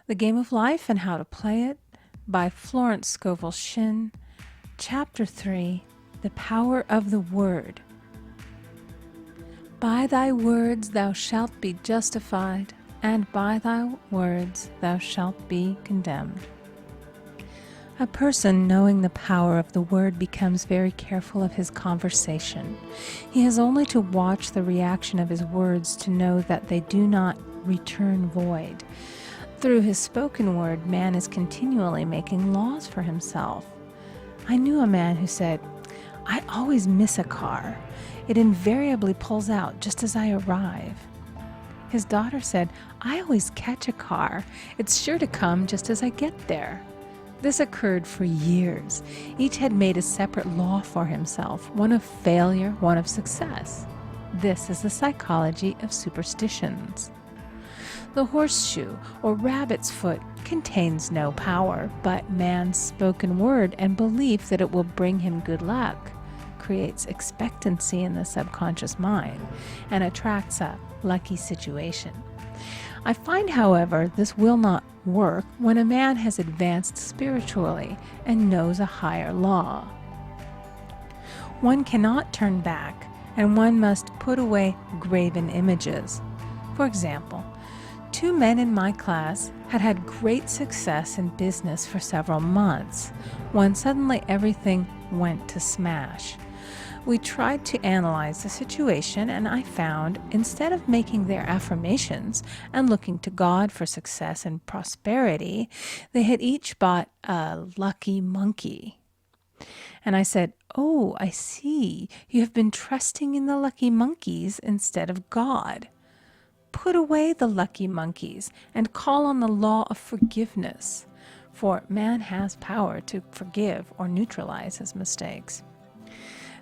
The Game of Life and How to Play It by Florence Scovel Shinn. Chapter 3, The Power of the Word. By thy words thou shalt be justified, and by thy words thou shalt be condemned. A person knowing the power of the word becomes very careful of his conversation. He has only to watch the reaction of his words to know that they do not return void. Through his spoken word, man is continually making laws for himself. I knew a man who said, "I always miss a car. It invariably pulls out just as I arrive." His daughter said, "I always catch a car. It's sure to come just as I get there." This occurred for years. Each had made a separate law for himself, one of failure, one of success. This is the psychology of superstitions. The horseshoe, or rabbit's foot, contains no power, but man's spoken word and belief that it will bring him good luck creates expectancy in the subconscious mind and attracts a lucky situation. I find, however, this will not work when a man has advanced spiritually and knows a higher law. One cannot turn back, and one must put away graven images. For example, 2 men in my class had had great success in business for several months, when suddenly everything went to smash. We tried to analyze the situation, and I found, instead of making their affirmations and looking to God for success and prosperity, they had each bought a lucky monkey. And I said, "Oh, I see. You have been trusting in the lucky monkeys instead of God. Put away the lucky monkeys and call on the law of forgiveness, for man has power to forgive or neutralize his mistakes."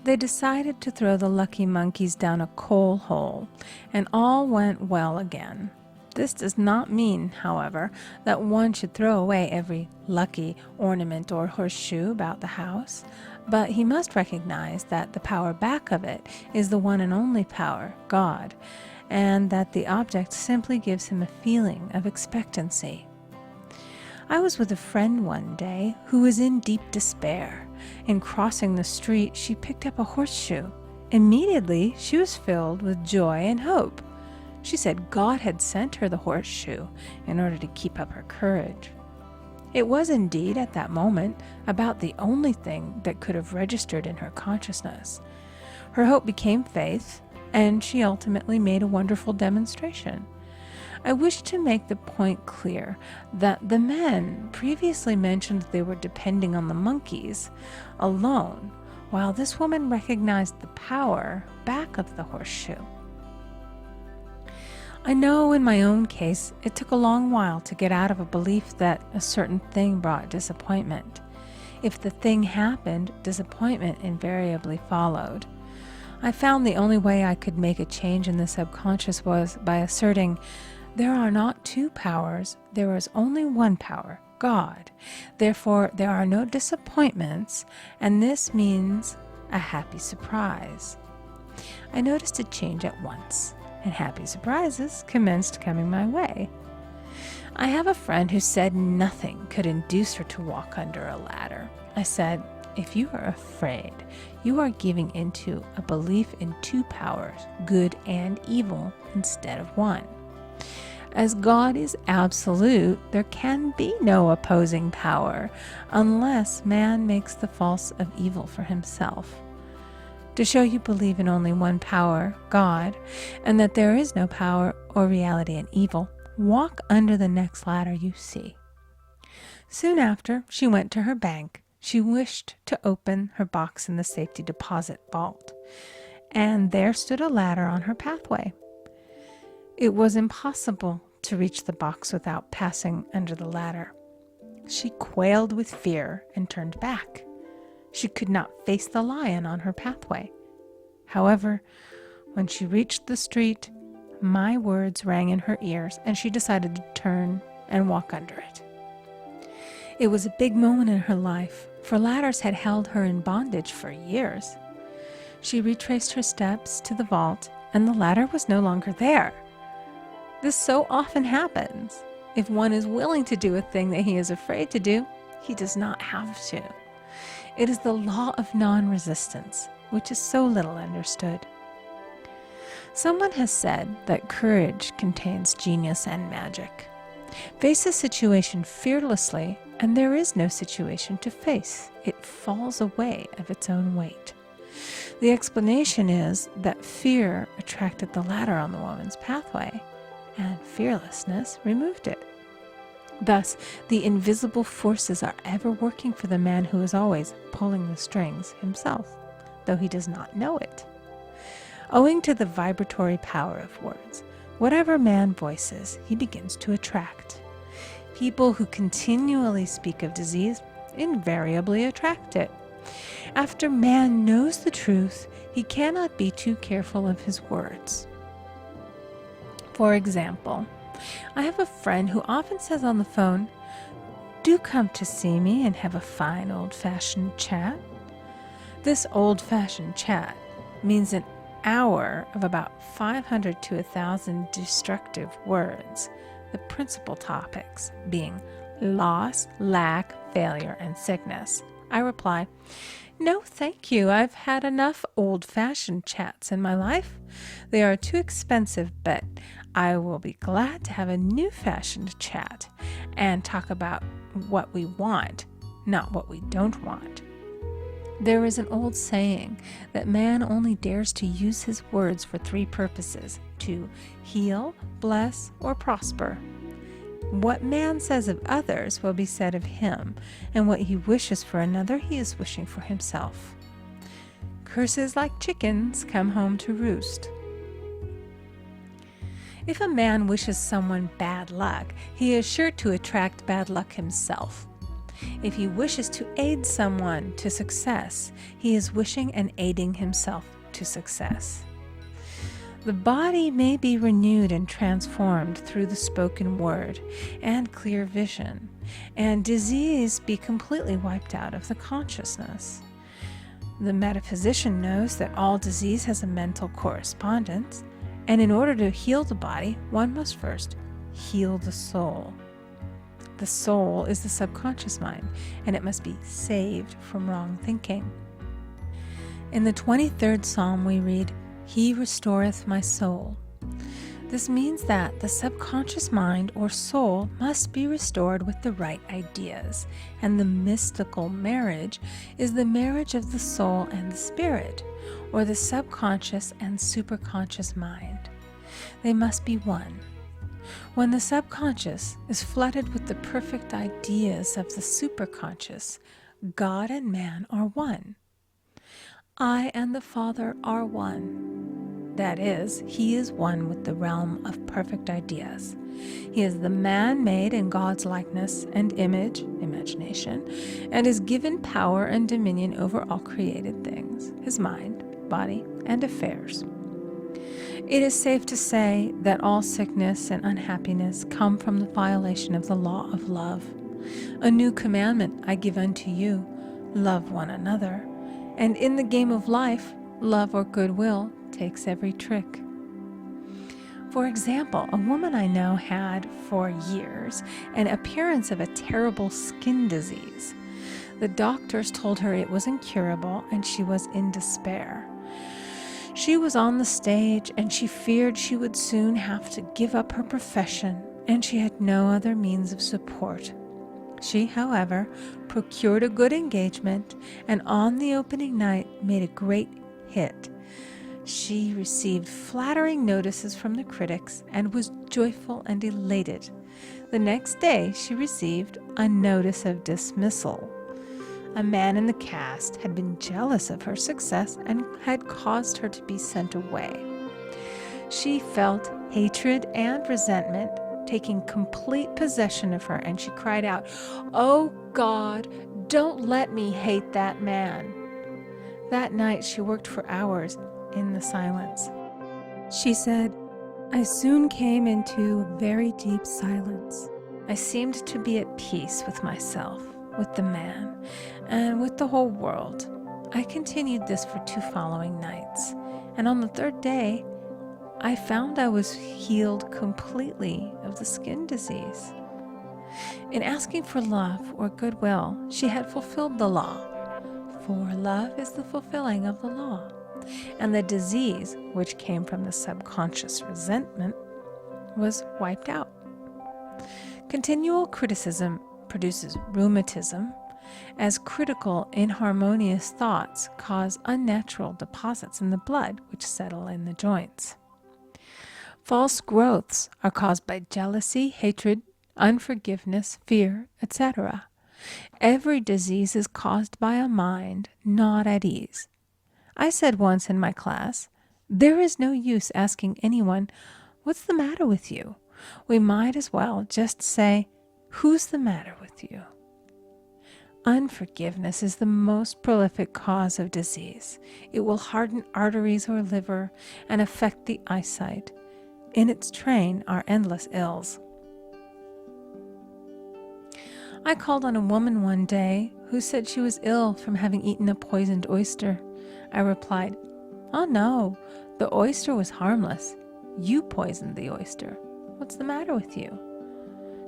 They decided to throw the lucky monkeys down a coal hole, and all went well again. This does not mean, however, that one should throw away every lucky ornament or horseshoe about the house, but he must recognize that the power back of it is the one and only power, God, and that the object simply gives him a feeling of expectancy. I was with a friend one day who was in deep despair. In crossing the street, she picked up a horseshoe. Immediately, she was filled with joy and hope. She said God had sent her the horseshoe in order to keep up her courage. It was indeed, at that moment, about the only thing that could have registered in her consciousness. Her hope became faith, and she ultimately made a wonderful demonstration. I wish to make the point clear that the men previously mentioned they were depending on the monkeys alone, while this woman recognized the power back of the horseshoe. I know in my own case it took a long while to get out of a belief that a certain thing brought disappointment. If the thing happened, disappointment invariably followed. I found the only way I could make a change in the subconscious was by asserting, there are not 2 powers, there is only one power, God. Therefore, there are no disappointments, and this means a happy surprise. I noticed a change at once, and happy surprises commenced coming my way. I have a friend who said nothing could induce her to walk under a ladder. I said, "If you are afraid, you are giving into a belief in 2 powers, good and evil, instead of one. As God is absolute, there can be no opposing power unless man makes the false of evil for himself. To show you believe in only one power, God, and that there is no power or reality in evil, walk under the next ladder you see." Soon after, she went to her bank. She wished to open her box in the safety deposit vault, and there stood a ladder on her pathway. It was impossible to reach the box without passing under the ladder. She quailed with fear and turned back. She could not face the lion on her pathway. However, when she reached the street, my words rang in her ears, and she decided to turn and walk under it. It was a big moment in her life, for ladders had held her in bondage for years. She retraced her steps to the vault, and the ladder was no longer there. This so often happens. If one is willing to do a thing that he is afraid to do, he does not have to. It is the law of non-resistance, which is so little understood. Someone has said that courage contains genius and magic. Face a situation fearlessly, and there is no situation to face. It falls away of its own weight. The explanation is that fear attracted the ladder on the woman's pathway, and fearlessness removed it. Thus, the invisible forces are ever working for the man who is always pulling the strings himself, though he does not know it. Owing to the vibratory power of words, whatever man voices, he begins to attract. People who continually speak of disease invariably attract it. After man knows the truth, he cannot be too careful of his words. For example, I have a friend who often says on the phone, "Do come to see me and have a fine old-fashioned chat." This old-fashioned chat means an hour of about 500 to 1,000 destructive words, the principal topics being loss, lack, failure, and sickness. I reply, "No, thank you. I've had enough old-fashioned chats in my life. They are too expensive, but I will be glad to have a new-fashioned chat and talk about what we want, not what we don't want." There is an old saying that man only dares to use his words for three purposes: to heal, bless, or prosper. What man says of others will be said of him, and what he wishes for another he is wishing for himself. Curses like chickens come home to roost. If a man wishes someone bad luck, he is sure to attract bad luck himself. If he wishes to aid someone to success, he is wishing and aiding himself to success. The body may be renewed and transformed through the spoken word and clear vision, and disease be completely wiped out of the consciousness. The metaphysician knows that all disease has a mental correspondence, and in order to heal the body, one must first heal the soul. The soul is the subconscious mind, and it must be saved from wrong thinking. In the 23rd Psalm we read, "He restoreth my soul." This means that the subconscious mind or soul must be restored with the right ideas, and the mystical marriage is the marriage of the soul and the spirit, or the subconscious and superconscious mind. They must be one. When the subconscious is flooded with the perfect ideas of the superconscious, God and man are one. I and the Father are one. That is, he is one with the realm of perfect ideas. He is the man made in God's likeness and image, imagination, and is given power and dominion over all created things, his mind, body, and affairs. It is safe to say that all sickness and unhappiness come from the violation of the law of love. A new commandment I give unto you, love one another. And in the game of life, love or goodwill takes every trick. For example, a woman I know had, for years, an appearance of a terrible skin disease. The doctors told her it was incurable, and she was in despair. She was on the stage, and she feared she would soon have to give up her profession, and she had no other means of support. She, however, procured a good engagement, and on the opening night made a great hit. She received flattering notices from the critics and was joyful and elated. The next day she received a notice of dismissal. A man in the cast had been jealous of her success and had caused her to be sent away. She felt hatred and resentment taking complete possession of her, and she cried out, "Oh God, don't let me hate that man." That night she worked for hours in the silence. She said, "I soon came into very deep silence. I seemed to be at peace with myself, with the man, and with the whole world. I continued this for 2 following nights, and on the 3rd day, I found I was healed completely of the skin disease. In asking for love or goodwill, she had fulfilled the law. For love is the fulfilling of the law. And the disease, which came from the subconscious resentment, was wiped out. Continual criticism produces rheumatism, as critical, inharmonious thoughts cause unnatural deposits in the blood which settle in the joints. False growths are caused by jealousy, hatred, unforgiveness, fear, etc. Every disease is caused by a mind not at ease. I said once in my class, there is no use asking anyone, "What's the matter with you?" We might as well just say, "Who's the matter with you?" Unforgiveness is the most prolific cause of disease. It will harden arteries or liver and affect the eyesight. In its train are endless ills. I called on a woman one day who said she was ill from having eaten a poisoned oyster. I replied, "Oh no, the oyster was harmless. You poisoned the oyster. What's the matter with you?"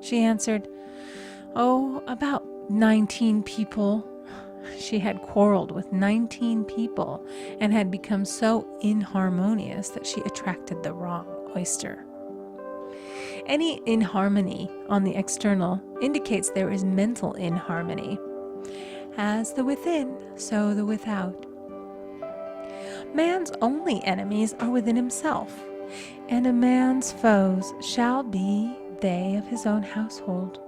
She answered, "Oh, about 19 people." She had quarreled with 19 people and had become so inharmonious that she attracted the wrong oyster. Any inharmony on the external indicates there is mental inharmony. As the within, so the without. Man's only enemies are within himself, and a man's foes shall be they of his own household.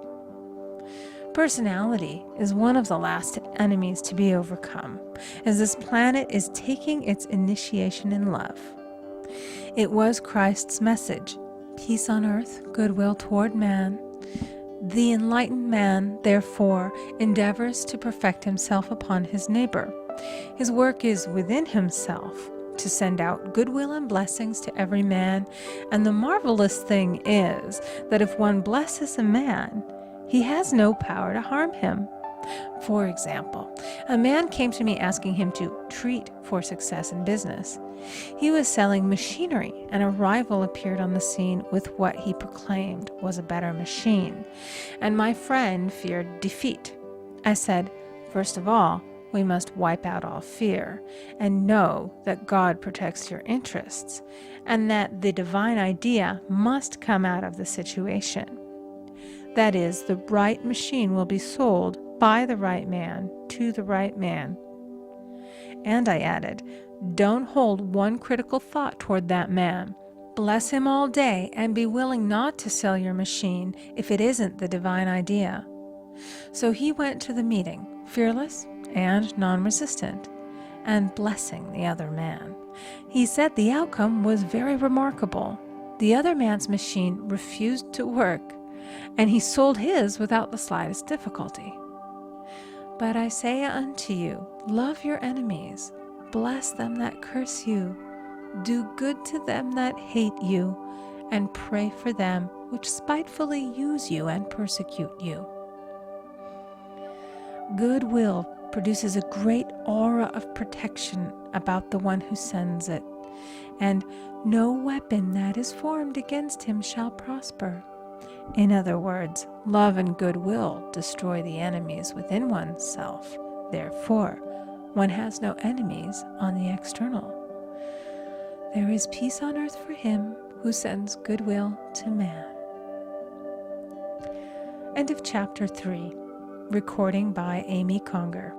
Personality is one of the last enemies to be overcome, as this planet is taking its initiation in love. It was Christ's message, peace on earth, goodwill toward man. The enlightened man, therefore, endeavors to perfect himself upon his neighbor. His work is within himself, to send out goodwill and blessings to every man, and the marvelous thing is that if one blesses a man, he has no power to harm him. For example, a man came to me asking him to treat for success in business. He was selling machinery, and a rival appeared on the scene with what he proclaimed was a better machine, and my friend feared defeat. I said, "First of all, we must wipe out all fear and know that God protects your interests and that the divine idea must come out of the situation. That is, the right machine will be sold by the right man to the right man." And I added, "Don't hold one critical thought toward that man. Bless him all day and be willing not to sell your machine if it isn't the divine idea." So he went to the meeting, fearless and non-resistant, and blessing the other man. He said the outcome was very remarkable. The other man's machine refused to work, and he sold his without the slightest difficulty. But I say unto you, love your enemies, bless them that curse you, do good to them that hate you, and pray for them which spitefully use you and persecute you. Goodwill produces a great aura of protection about the one who sends it, and no weapon that is formed against him shall prosper. In other words, love and goodwill destroy the enemies within oneself. Therefore, one has no enemies on the external. There is peace on earth for him who sends goodwill to man. End of chapter 3. Recording by Amy Conger.